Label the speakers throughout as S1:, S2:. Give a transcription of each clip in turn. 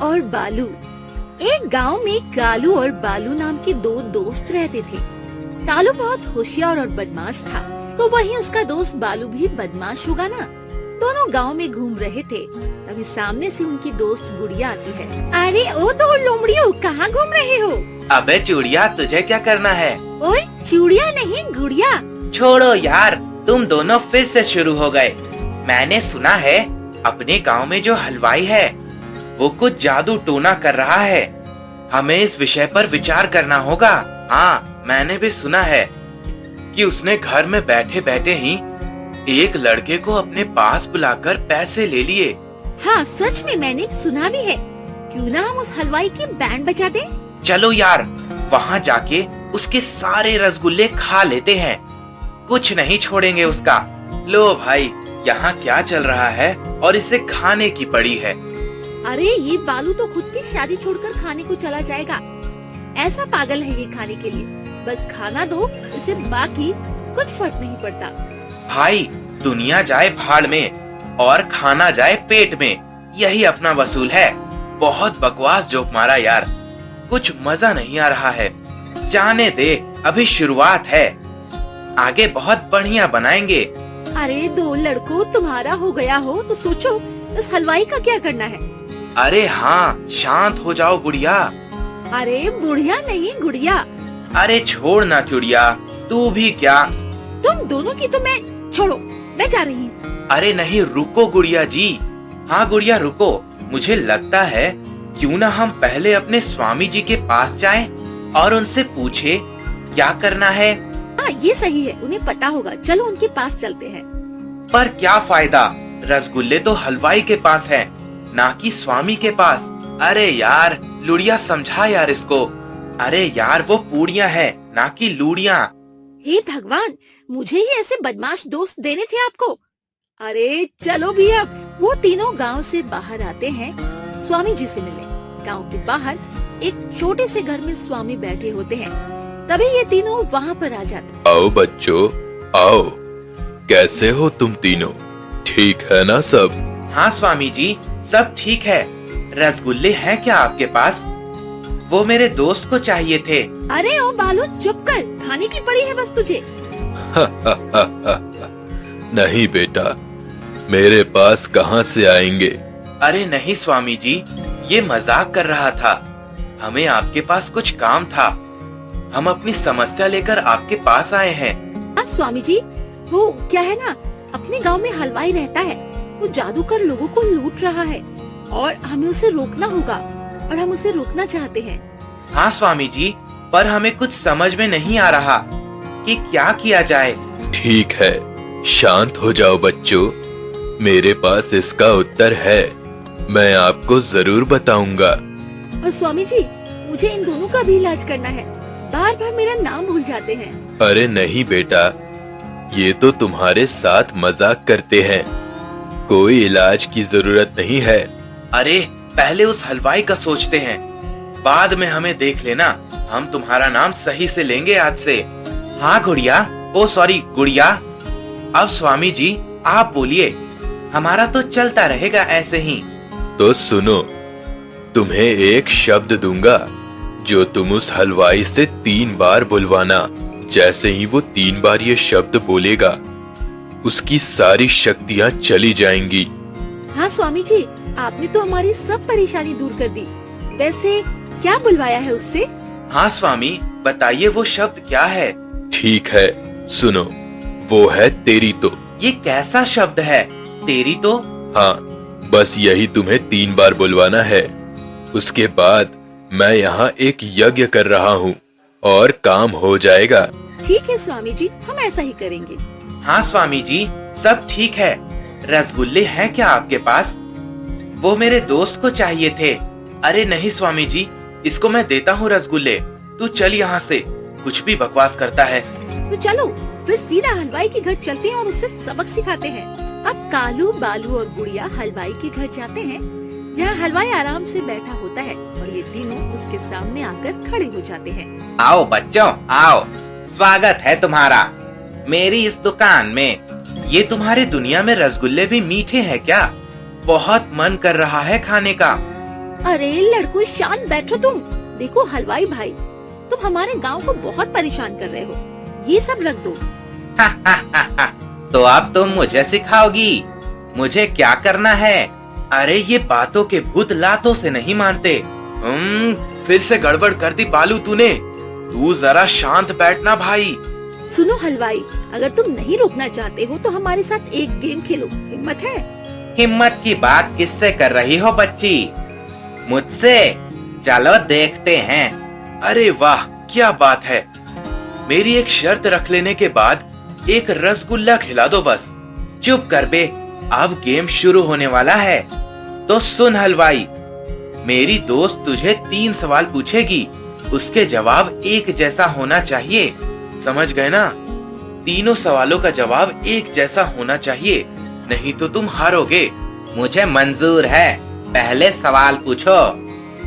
S1: और बालू। एक गांव में कालू और बालू नाम के दो दोस्त रहते थे। कालू बहुत होशियार और बदमाश था, तो वहीं उसका दोस्त बालू भी बदमाश होगा ना। दोनों गांव में घूम रहे थे, तभी सामने से उनकी दोस्त गुड़िया आती है। अरे ओ दो लोमड़ियों, कहाँ घूम रहे हो?
S2: अबे चूड़िया, तुझे क्या करना है?
S1: ओए चूड़िया नहीं, गुड़िया।
S2: छोड़ो यार, तुम दोनों फिर से शुरू हो गए। मैंने सुना है अपने गांव में जो हलवाई है वो कुछ जादू टोना कर रहा है। हमें इस विषय पर विचार करना होगा। हाँ, मैंने भी सुना है कि उसने घर में बैठे बैठे ही एक लड़के को अपने पास बुलाकर पैसे ले लिए।
S1: हाँ सच में मैंने सुना भी है। क्यों ना हम उस हलवाई की बैंड बजा दें?
S2: चलो यार, वहाँ जाके उसके सारे रसगुल्ले खा लेते हैं, कुछ नहीं छोड़ेंगे उसका। लो भाई, यहाँ क्या चल रहा है और इसे खाने की पड़ी है।
S1: अरे ये बालू तो खुद की शादी छोड़कर खाने को चला जाएगा। ऐसा पागल है ये खाने के लिए। बस खाना दो इसे, बाकी कुछ फर्क नहीं पड़ता।
S2: भाई, दुनिया जाए भाड़ में और खाना जाए पेट में, यही अपना वसूल है। बहुत बकवास जोक मारा यार, कुछ मजा नहीं आ रहा है। जाने दे, अभी शुरुआत है, आगे बहुत बढ़िया बनाएंगे।
S1: अरे दो लड़कों, तुम्हारा हो गया हो तो सोचो इस हलवाई का क्या करना है।
S2: अरे हाँ, शांत हो जाओ गुड़िया।
S1: अरे बुढ़िया नहीं, गुड़िया।
S2: अरे छोड़ ना चुड़िया, तू भी क्या।
S1: तुम दोनों की तो मैं छोड़ो, मैं जा रही हूँ।
S2: अरे नहीं, रुको गुड़िया जी। हाँ गुड़िया रुको, मुझे लगता है क्यों ना हम पहले अपने स्वामी जी के पास जाएं और उनसे पूछे क्या करना है।
S1: हाँ ये सही है, उन्हें पता होगा। चलो उनके पास चलते हैं।
S2: पर क्या फायदा, रसगुल्ले तो हलवाई के पास है, ना कि स्वामी के पास। अरे यार लुड़िया, समझा यार इसको। अरे यार वो पूड़ियाँ है, ना कि लूड़ियाँ।
S1: हे भगवान, मुझे ही ऐसे बदमाश दोस्त देने थे आपको। अरे चलो भी, अब वो तीनों गांव से बाहर आते हैं स्वामी जी से मिलने। गांव के बाहर एक छोटे से घर में स्वामी बैठे होते हैं। तभी ये तीनों वहाँ पर आ जाते।
S3: आओ बच्चों, आओ। कैसे हो तुम तीनों? ठीक है ना सब?
S2: हाँ स्वामी जी, सब ठीक है। रसगुल्ले हैं क्या आपके पास? वो मेरे दोस्त को चाहिए थे।
S1: अरे ओ बालू, चुप कर, खाने की पड़ी है बस तुझे।
S3: नहीं बेटा, मेरे पास कहाँ से आएंगे?
S2: अरे नहीं स्वामी जी, ये मजाक कर रहा था। हमें आपके पास कुछ काम था, हम अपनी समस्या लेकर आपके पास आए हैं।
S1: हाँ स्वामी जी, वो क्या है ना, अपने गांव में हलवाई रहता है, वो जादू कर लोगों को लूट रहा है और हमें उसे रोकना होगा, और हम उसे रोकना चाहते हैं।
S2: हाँ स्वामी जी, पर हमें कुछ समझ में नहीं आ रहा कि क्या किया जाए।
S3: ठीक है, शांत हो जाओ बच्चों, मेरे पास इसका उत्तर है, मैं आपको जरूर बताऊंगा।
S1: और स्वामी जी, मुझे इन दोनों का भी इलाज करना है, बार बार मेरा नाम भूल जाते हैं।
S3: अरे नहीं बेटा, ये तो तुम्हारे साथ मजाक करते हैं, कोई इलाज की जरूरत नहीं है।
S2: अरे पहले उस हलवाई का सोचते हैं, बाद में हमें देख लेना, हम तुम्हारा नाम सही से लेंगे आज से। हाँ गुड़िया, ओ सॉरी गुड़िया। अब स्वामी जी आप बोलिए, हमारा तो चलता रहेगा ऐसे ही।
S3: तो सुनो, तुम्हें एक शब्द दूंगा जो तुम उस हलवाई से 3 बार बुलवाना। जैसे ही वो 3 बार ये शब्द बोलेगा, उसकी सारी शक्तियाँ चली जाएंगी।
S1: हाँ स्वामी जी, आपने तो हमारी सब परेशानी दूर कर दी। वैसे क्या बुलवाया है उससे?
S2: हाँ स्वामी, बताइए वो शब्द क्या है?
S3: ठीक है, सुनो, वो है तेरी तो।
S2: ये कैसा शब्द है, तेरी तो?
S3: हाँ, बस यही तुम्हें 3 बार बुलवाना है। उसके बाद मैं यहाँ एक यज्ञ कर रहा हूँ और काम हो जाएगा।
S1: ठीक है स्वामी जी, हम ऐसा ही करेंगे।
S2: हाँ स्वामी जी, सब ठीक है। रसगुल्ले हैं क्या आपके पास? वो मेरे दोस्त को चाहिए थे। अरे नहीं स्वामी जी, इसको मैं देता हूँ रसगुल्ले, तू चल यहाँ से। कुछ भी बकवास करता है।
S1: तो चलो फिर सीधा हलवाई के घर चलते हैं और उससे सबक सिखाते हैं। अब कालू, बालू और गुड़िया हलवाई के घर जाते हैं, जहाँ हलवाई आराम से बैठा होता है और ये तीनों उसके सामने आकर खड़े हो जाते हैं।
S2: आओ बच्चों, आओ, स्वागत है तुम्हारा मेरी इस दुकान में। ये तुम्हारे दुनिया में रसगुल्ले भी मीठे हैं क्या? बहुत मन कर रहा है खाने का।
S1: अरे लड़कों, शांत बैठो तुम। देखो हलवाई भाई, तुम हमारे गांव को बहुत परेशान कर रहे हो। ये सब रख दो।
S2: तो अब तुम मुझे सिखाओगी मुझे क्या करना है? अरे ये बातों के भूत लातों से नहीं मानते। फिर से गड़बड़ कर दी बालू तूने। तू जरा शांत बैठना भाई।
S1: सुनो हलवाई, अगर तुम नहीं रोकना चाहते हो तो हमारे साथ एक गेम खेलो। हिम्मत है?
S2: हिम्मत की बात किससे कर रही हो बच्ची? मुझसे? चलो देखते हैं।
S3: अरे वाह, क्या बात है। मेरी एक शर्त रख लेने के बाद एक रसगुल्ला खिला दो बस।
S2: चुप कर बे, अब गेम शुरू होने वाला है। तो सुन हलवाई, मेरी दोस्त तुझे 3 सवाल पूछेगी, उसके जवाब एक जैसा होना चाहिए। समझ गए ना? तीनों सवालों का जवाब एक जैसा होना चाहिए, नहीं तो तुम हारोगे। मुझे मंजूर है, पहले सवाल पूछो।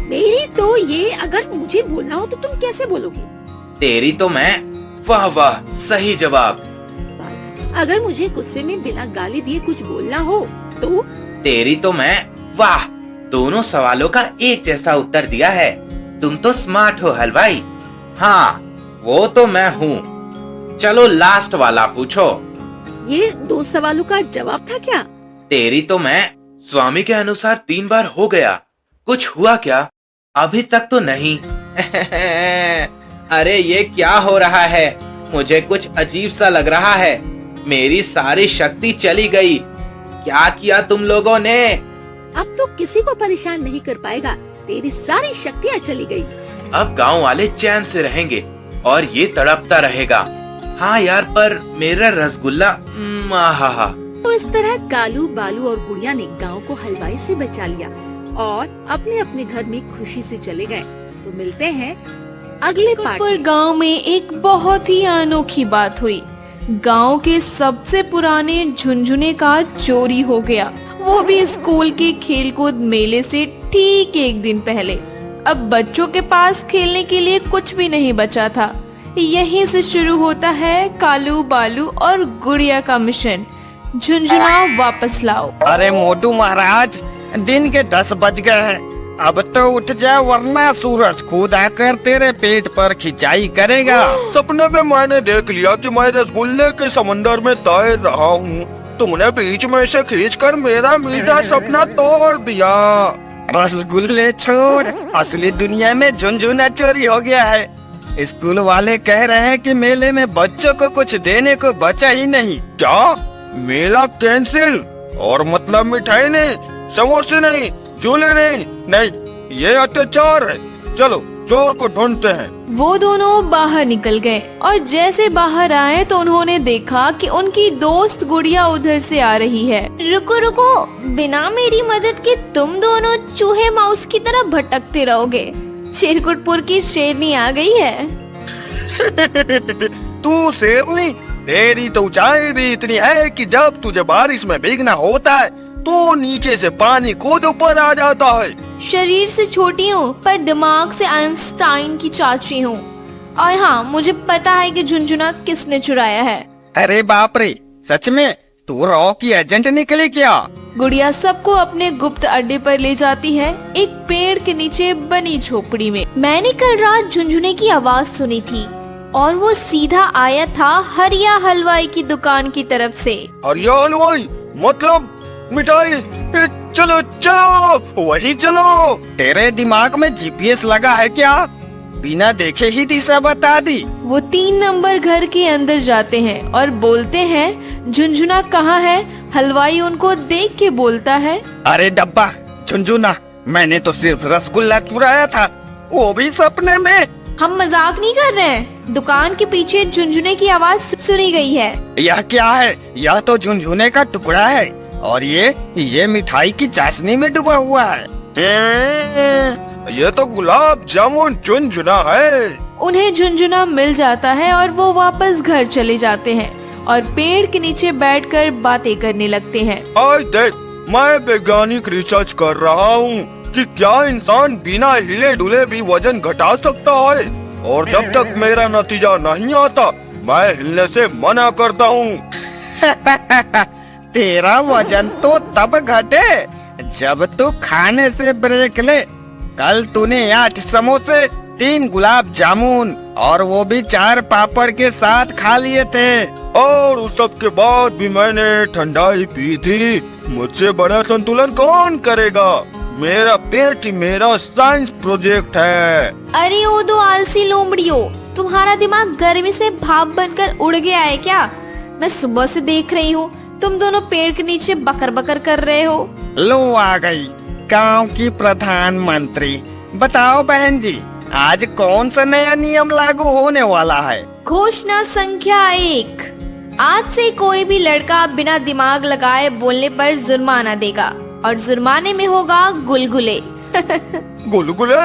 S1: मेरी तो ये, अगर मुझे बोलना हो तो तुम कैसे बोलोगे?
S2: तेरी तो मैं।
S3: वाह वाह, सही जवाब।
S1: अगर मुझे गुस्से में बिना गाली दिए कुछ बोलना हो तो?
S2: तेरी तो मैं। वाह, दोनों सवालों का एक जैसा उत्तर दिया है। तुम तो स्मार्ट हो हलवाई। हाँ, वो तो मैं हूँ। चलो लास्ट वाला पूछो।
S1: ये 2 सवालों का जवाब था क्या?
S2: तेरी तो मैं।
S3: स्वामी के अनुसार 3 बार हो गया। कुछ हुआ क्या?
S2: अभी तक तो नहीं। अरे ये क्या हो रहा है? मुझे कुछ अजीब सा लग रहा है। मेरी सारी शक्ति चली गई। क्या किया तुम लोगों ने?
S1: अब तो किसी को परेशान नहीं कर पाएगा। तेरी सारी शक्तियाँ चली गई।
S3: अब गांव वाले चैन से रहेंगे और ये तड़पता रहेगा। हाँ यार, पर मेरा रसगुल्ला। आहा।
S1: तो इस तरह कालू, बालू और गुड़िया ने गांव को हलवाई से बचा लिया और अपने अपने घर में खुशी से चले गए। तो मिलते हैं अगले पार्ट
S4: पर गांव में एक बहुत ही अनोखी बात हुई। गांव के सबसे पुराने झुनझुने का चोरी हो गया, वो भी स्कूल के खेलकूद मेले से ठीक एक दिन पहले। अब बच्चों के पास खेलने के लिए कुछ भी नहीं बचा था। यहीं से शुरू होता है कालू, बालू और गुड़िया का मिशन, झुनझुना वापस लाओ।
S5: अरे मोटू महाराज, दिन के 10 बज गए हैं। अब तो उठ जा, वरना सूरज खुद आकर तेरे पेट पर खिंचाई करेगा।
S6: सपने में मैंने देख लिया कि मैं रसगुल्ले के समंदर में तैर रहा हूँ। तुमने बीच में से खींचकर मेरा मीठा सपना तोड़ दिया।
S5: रसगुल्ले छोड़, असली दुनिया में झुनझुना चोरी हो गया है। स्कूल वाले कह रहे हैं कि मेले में बच्चों को कुछ देने को बचा ही नहीं।
S6: क्या? मेला कैंसिल? और मतलब मिठाई नहीं, समोसे नहीं, झूले नहीं? नहीं, ये अत्याचार है। चलो चोर को ढूंढते हैं।
S4: वो दोनों बाहर निकल गए और जैसे बाहर आए तो उन्होंने देखा कि उनकी दोस्त गुड़िया उधर से आ रही है।
S7: रुको रुको, बिना मेरी मदद के तुम दोनों चूहे माउस की तरह भटकते रहोगे। चिरकुटपुर की शेरनी आ गई है।
S6: तू शेरनी? तेरी तो ऊंचाई भी इतनी है कि जब तुझे बारिश में भीगना होता है तो नीचे से पानी खुद ऊपर आ जाता है।
S7: शरीर से छोटी हूँ पर दिमाग से आइंस्टाइन की चाची हूँ। और हाँ, मुझे पता है कि झुनझुना किसने चुराया है।
S5: अरे बाप रे, सच में तू रॉ की एजेंट निकली क्या?
S4: गुड़िया सबको अपने गुप्त अड्डे पर ले जाती है, एक पेड़ के नीचे बनी झोपड़ी में।
S7: मैंने कल रात झुनझुने की आवाज सुनी थी और वो सीधा आया था हरिया हलवाई की दुकान की तरफ से।
S6: हरिया हलवाई मतलब मिठाई? चलो चलो, वही चलो।
S5: तेरे दिमाग में जीपीएस लगा है क्या? बिना देखे ही दिशा बता दी।
S4: वो 3 नंबर घर के अंदर जाते हैं और बोलते हैं झुनझुना कहाँ है। हलवाई उनको देख के बोलता है,
S5: अरे डब्बा झुनझुना, मैंने तो सिर्फ रसगुल्ला चुराया था, वो भी सपने में।
S7: हम मजाक नहीं कर रहे हैं। दुकान के पीछे झुनझुने की आवाज सुनी गई है।
S5: यह क्या है? यह तो झुनझुने का टुकड़ा है और ये मिठाई की चाशनी में डूबा हुआ है।
S6: ये तो गुलाब जामुन झुनझुना है।
S4: उन्हें झुनझुना मिल जाता है और वो वापस घर चले जाते हैं और पेड़ के नीचे बैठकर बातें करने लगते हैं।
S6: आज देख, मैं वैज्ञानिक रिसर्च कर रहा हूँ कि क्या इंसान बिना हिले डुले भी वजन घटा सकता है, और जब तक मेरा नतीजा नहीं आता मैं हिलने से मना करता हूँ।
S5: तेरा वजन तो तब घटे जब तू खाने से ब्रेक ले कल तूने 8 समोसे, 3 गुलाब जामुन और वो भी 4 पापड़ के साथ खा लिए थे।
S6: और उस सब के बाद भी मैंने ठंडाई पी थी। मुझसे बड़ा संतुलन कौन करेगा? मेरा पेट ही मेरा साइंस प्रोजेक्ट है।
S7: अरे ओ दो आलसी लोमड़ियो, तुम्हारा दिमाग गर्मी से भाप बनकर उड़ गया है क्या? मैं सुबह से देख रही हूँ तुम दोनों पेड़ के नीचे बकर बकर कर रहे हो।
S5: लो आ गई गांव की प्रधानमंत्री। बताओ बहन जी, आज कौन सा नया नियम लागू होने वाला है?
S7: घोषणा संख्या 1, आज से कोई भी लड़का बिना दिमाग लगाए बोलने पर जुर्माना देगा और जुर्माने में होगा गुलगुले।
S6: गुलगुले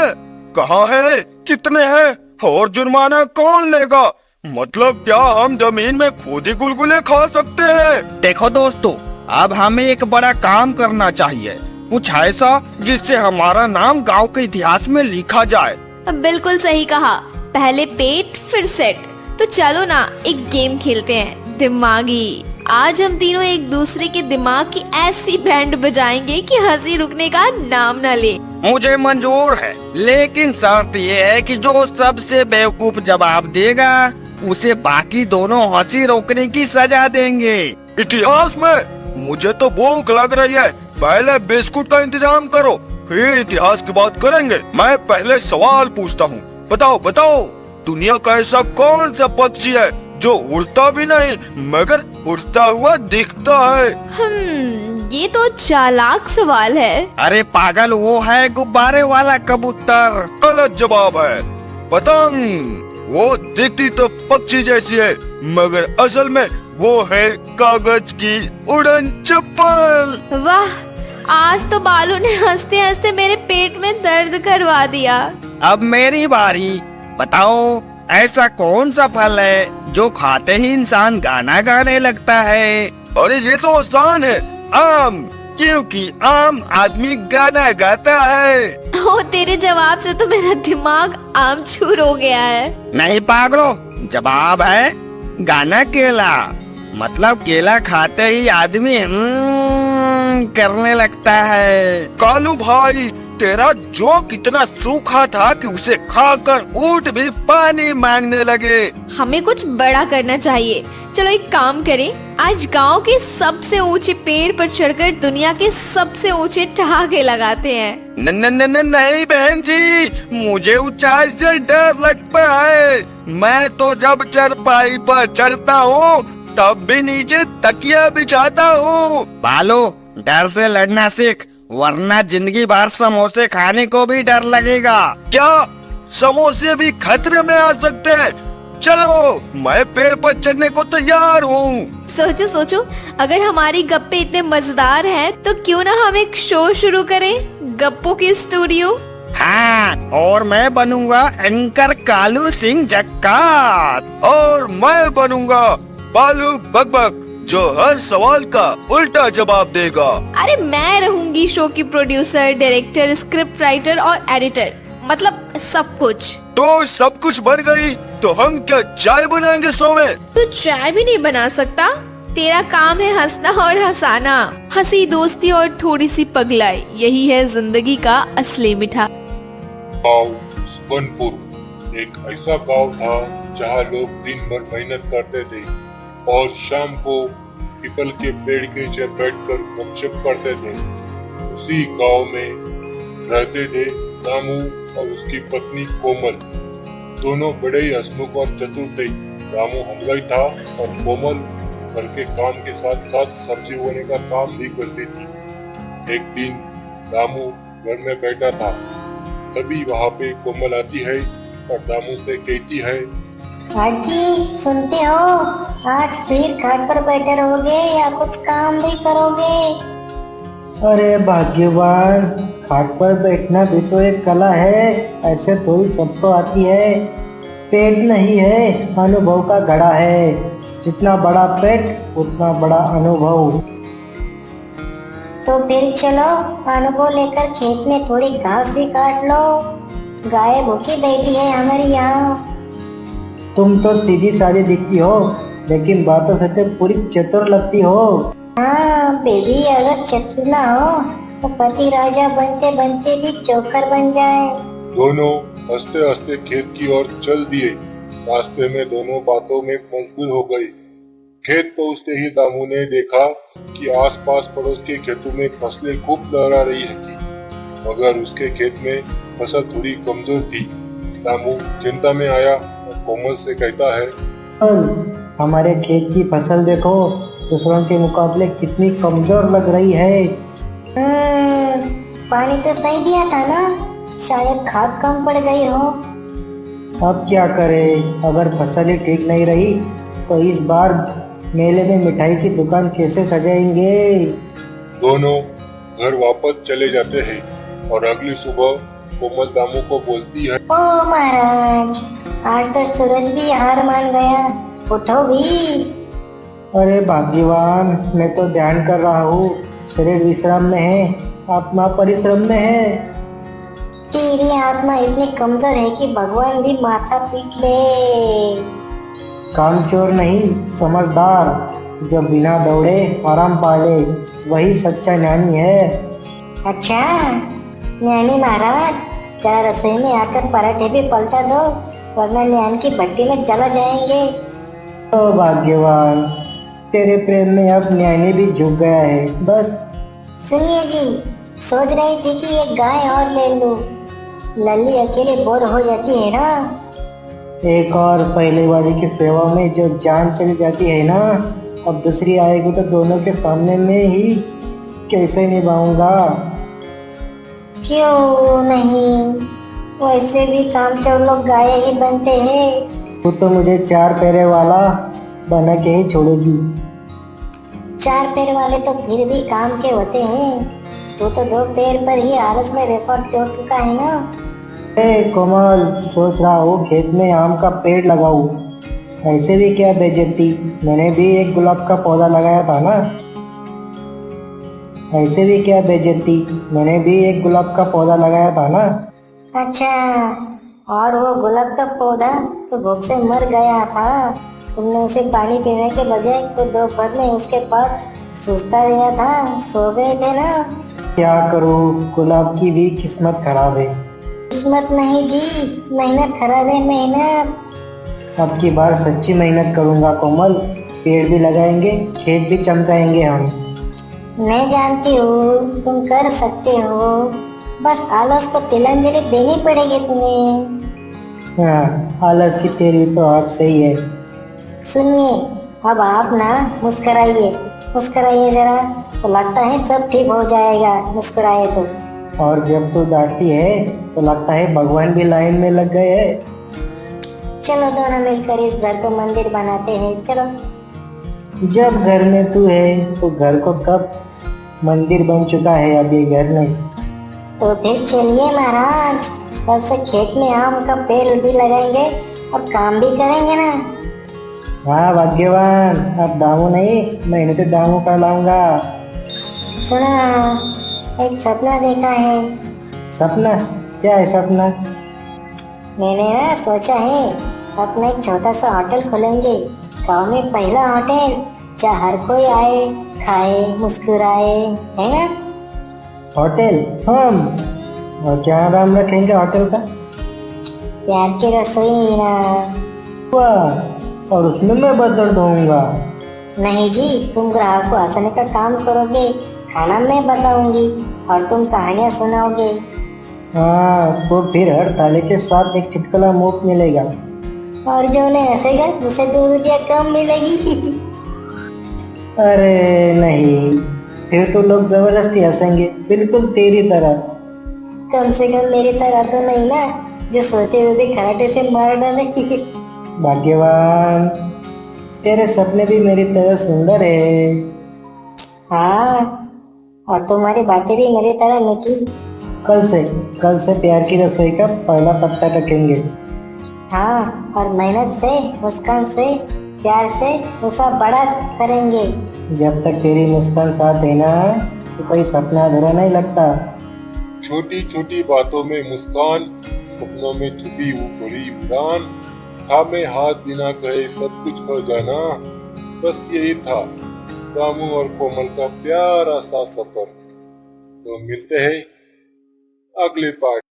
S6: कहाँ है? कितने हैं? और जुर्माना कौन लेगा? मतलब क्या हम जमीन में खुद ही गुलगुले खा सकते हैं?
S5: देखो दोस्तों, अब हमें एक बड़ा काम करना चाहिए, कुछ ऐसा जिससे हमारा नाम गांव के इतिहास में लिखा जाए।
S7: बिल्कुल सही कहा, पहले पेट फिर सेट। तो चलो ना एक गेम खेलते हैं, दिमागी। आज हम तीनों एक दूसरे के दिमाग की ऐसी बैंड बजाएंगे कि हंसी रुकने का नाम न ले।
S5: मुझे मंजूर है, लेकिन शर्त ये है कि जो सबसे बेवकूफ जवाब देगा उसे बाकी दोनों हंसी रोकने की सजा देंगे।
S6: इतिहास में? मुझे तो भूख लग रही है, पहले बिस्कुट का इंतजाम करो, फिर इतिहास की बात करेंगे। मैं पहले सवाल पूछता हूँ, बताओ बताओ, दुनिया का ऐसा कौन सा पक्षी है जो उड़ता भी नहीं मगर उड़ता हुआ दिखता है?
S7: ये तो चालाक सवाल है।
S5: अरे पागल, वो है गुब्बारे वाला कबूतर।
S6: गलत जवाब है, पतंग। वो दिखती तो पक्षी जैसी है मगर असल में वो है कागज की उड़न चप्पल।
S7: वाह, आज तो बालू ने हंसते हंसते मेरे पेट में दर्द करवा दिया।
S5: अब मेरी बारी। बताओ, ऐसा कौन सा फल है जो खाते ही इंसान गाना गाने लगता है?
S6: अरे ये तो आसान है, आम। क्योंकि आम आदमी गाना गाता है।
S7: ओ, तेरे जवाब से तो मेरा दिमाग आमचूर हो गया है।
S5: नहीं पागलो, जवाब है गाना केला। मतलब केला खाते ही आदमी करने लगता है।
S6: कालू भाई, तेरा जोक इतना सूखा था कि उसे खाकर ऊंट भी पानी मांगने लगे।
S7: हमें कुछ बड़ा करना चाहिए। चलो एक काम करें, आज गांव के सबसे ऊंचे पेड़ पर चढ़कर दुनिया के सबसे ऊंचे ठहाके लगाते हैं।
S6: नहीं बहन जी, मुझे ऊंचाई से डर लगता है। मैं तो जब चरपाई पर चढ़ता हूँ तब भी नीचे तकिया बिछाता हूँ।
S5: बालो, डर से लड़ना सीख, वरना जिंदगी भर समोसे खाने को भी डर लगेगा।
S6: क्या समोसे भी खतरे में आ सकते हैं? चलो, मैं पेड़ पर चढ़ने को तैयार हूँ।
S7: सोचो सोचो, अगर हमारी गप्पे इतने मजेदार हैं, तो क्यों ना हम एक शो शुरू करें, गप्पों की स्टूडियो।
S5: हाँ, और मैं बनूंगा एंकर कालू सिंह जक्का।
S6: और मैं बनूंगा बालू बकबक, जो हर सवाल का उल्टा जवाब देगा।
S7: अरे मैं रहूंगी शो की प्रोड्यूसर, डायरेक्टर, स्क्रिप्ट राइटर और एडिटर, मतलब सब कुछ।
S6: तो सब कुछ बन गई, तो हम क्या चाय बनाएंगे शो में?
S7: तू चाय भी नहीं बना सकता? तेरा काम है हंसना और हंसाना, हंसी, दोस्ती और थोड़ी सी पगलाई, यही है जिंदगी का असली मिठा।
S8: गाँव सुखनपुर एक ऐसा गांव था जहां लोग दिन भर मेहनत करते थे और शाम को पीपल के पेड़ के नीचे बैठकर गपशप करते थे। उसी गांव में रहते थे रामू और उसकी पत्नी कोमल। दोनों बड़े ही हंसमुख और चतुर थे। रामू हलवाई था और कोमल घर के काम के साथ साथ सब्जी बोने का काम भी करती थी। एक दिन रामू घर में बैठा था, तभी वहाँ पे कोमल आती है और रामू से कहती है,
S9: हाजी सुनते हो, आज फिर खाट पर बैठे रहोगे या कुछ काम भी करोगे?
S10: अरे भाग्यवान, खाट पर बैठना भी तो एक कला है, ऐसे थोड़ी सबको आती है। पेट नहीं है, अनुभव का घड़ा है। जितना बड़ा पेट उतना बड़ा अनुभव।
S9: तो फिर चलो अनुभव लेकर खेत में थोड़ी घास ही काट लो, गाय भूखी बैठी है हमारी यहाँ।
S10: तुम तो सीधी सादी दिखती हो, लेकिन बातों से तो पूरी चतुर लगती हो।
S9: हाँ बेबी, अगर चतुर ना हो तो पति राजा बनते बनते भी चोकर बन जाए।
S8: दोनों हंसते हंसते खेत की ओर चल दिए। रास्ते में दोनों बातों में मशगूल हो गए। खेत पहुंचते ही दामू ने देखा कि आसपास पड़ोस के खेतों में फसलें खूब लहरा रही थी, मगर उसके खेत में फसल थोड़ी कमजोर थी। दामू चिंता में आया और कोमल से कहता है,
S10: हमारे खेत की फसल देखो, दूसरों के मुकाबले कितनी कमजोर लग रही है।
S9: पानी तो सही दिया था ना, शायद खाद कम पड़ गई हो।
S10: अब क्या करें, अगर फसल ही ठीक नहीं रही तो इस बार मेले में मिठाई की दुकान कैसे सजाएंगे।
S8: दोनों घर वापस चले जाते हैं और अगली सुबह कोमल दामू को बोलती है,
S9: ओ महाराज, आज तो सूरज भी हार मान गया, उठो भी।
S10: अरे भाग्यवान, मैं तो ध्यान कर रहा हूँ, शरीर विश्राम में है, आत्मा परिश्रम में है।
S9: तेरी आत्मा इतनी कमजोर है कि भगवान भी माथा पीट ले।
S10: कामचोर नहीं, समझदार, जो बिना दौड़े आराम पाले, वही सच्चा ज्ञानी है।
S9: अच्छा ज्ञानी महाराज, जरा रसोई में आकर पराठे भी पलटा दो, वरना ज्ञान की भट्टी में जला जाएंगे।
S10: ओ भाग्यवान, तेरे प्रेम में अब ज्ञानी भी झुक गया है। बस
S9: सुनिए जी, सोच रही थी कि एक गाय और ले लूं, लल्ली अकेले बोर हो जाती है ना।
S10: एक और पहले वाली की सेवा में जो जान चली जाती है ना, अब दूसरी आएगी तो दोनों के सामने में ही कैसे निभाऊंगा।
S9: क्यों नहीं, वैसे भी कामचोर लोग गाय ही बनते हैं।
S10: तू तो मुझे 4 पैरे वाला बना के ही छोड़ेगी।
S9: 4 पैर वाले तो फिर भी काम के होते हैं, तू तो 2 पैर पर ही आलस में रिकॉर्ड तोड़ चुका है ना।
S10: कोमल, सोच रहा हूँ खेत में आम का पेड़ लगाऊं। ऐसे भी क्या बेइज्जती, मैंने भी एक गुलाब का पौधा लगाया था ना। ऐसे भी क्या बेइज्जती, मैंने भी एक गुलाब का पौधा लगाया था ना।
S9: अच्छा, और वो गुलाब का पौधा तो भूख से मर गया था, तुमने उसे पानी पीने के बजाय खुद दोपहर में उसके पास सुस्ता गया था, सो गए थे ना।
S10: क्या करूँ, गुलाब की भी किस्मत खराब है।
S9: किस्मत नहीं जी, मेहनत खराब है, मेहनत।
S10: अब की बार सच्ची मेहनत करूँगा कोमल, पेड़ भी लगाएंगे, खेत भी चमकाएंगे हम।
S9: मैं जानती हूँ तुम कर सकते हो, बस आलस को तिलांजलि देनी पड़ेगी तुम्हें।
S10: हाँ, आलस की तेरी तो हाथ सही है।
S9: सुनिए, अब आप ना मुस्कुराइए, मुस्कुराइए जरा, तो लगता है सब ठीक हो जाएगा, मुस्कुराए तो।
S10: और जब तू डांटती है तो लगता है भगवान भी लाइन में लग गए हैं।
S9: चलो दोनों मिलकर इस घर को मंदिर बनाते हैं, चलो।
S10: जब घर में तू है तो घर को कब मंदिर बन चुका है, अब ये घर नहीं।
S9: तो फिर चलिए महाराज, कल से खेत में आम का पेड़ भी लगाएंगे और काम भी करेंगे ना।
S10: हाँ भाग्यवान, अब दामू नहीं, मैंने तो दामू का लाऊंगा।
S9: सुनो ना, एक सपना देखा है।
S10: सपना? क्या है सपना?
S9: मैंने ना सोचा है अपना एक छोटा सा होटल खोलेंगे, गांव में पहला होटल, जहाँ हर कोई आए, खाए, मुस्कुराए, है ना।
S10: होटल? हम? और क्या नाम रखेंगे होटल का?
S9: प्यार की रसोई ना।
S10: वाह, और उसमें मैं बदल दूंगा।
S9: नहीं जी, तुम ग्राहक को हंसाने का काम करोगे, खाना मैं बताऊंगी और तुम कहानियाँ सुनाओगे।
S10: हाँ, तो फिर हर थाली के साथ एक चुटकुला मुफ्त मिलेगा।
S9: और जो उन्हें हंसेगा उसे 2 रुपया कम मिलेगी।
S10: अरे नहीं, फिर तो लोग जबरदस्ती हंसेंगे, बिल्कुल तेरी तरह।
S9: कम से कम मेरी तरह तो नहीं ना, जो सोते हुए भी खराटे से मार डाले।
S10: भाग्यवान, तेरे सपने भी मेरी तरह सुंदर है।
S9: हाँ, और तुम्हारी बातें भी मेरी तरह मीठी।
S10: कल से प्यार की रसोई का पहला पत्ता रखेंगे।
S9: हाँ, और मेहनत से, मुस्कान से, प्यार से उसे बड़ा करेंगे।
S10: जब तक तेरी मुस्कान साथ है ना, तो कोई सपना अधूरा नहीं लगता।
S8: छोटी छोटी बातों में मुस्कान, सपनों में छुपी वो बड़ी उड़ान, थामे हाथ बिना कहे सब कुछ खो जाना। बस यही था दामू और कोमल का प्यारा सा सफर। तो मिलते हैं अगले पार्ट।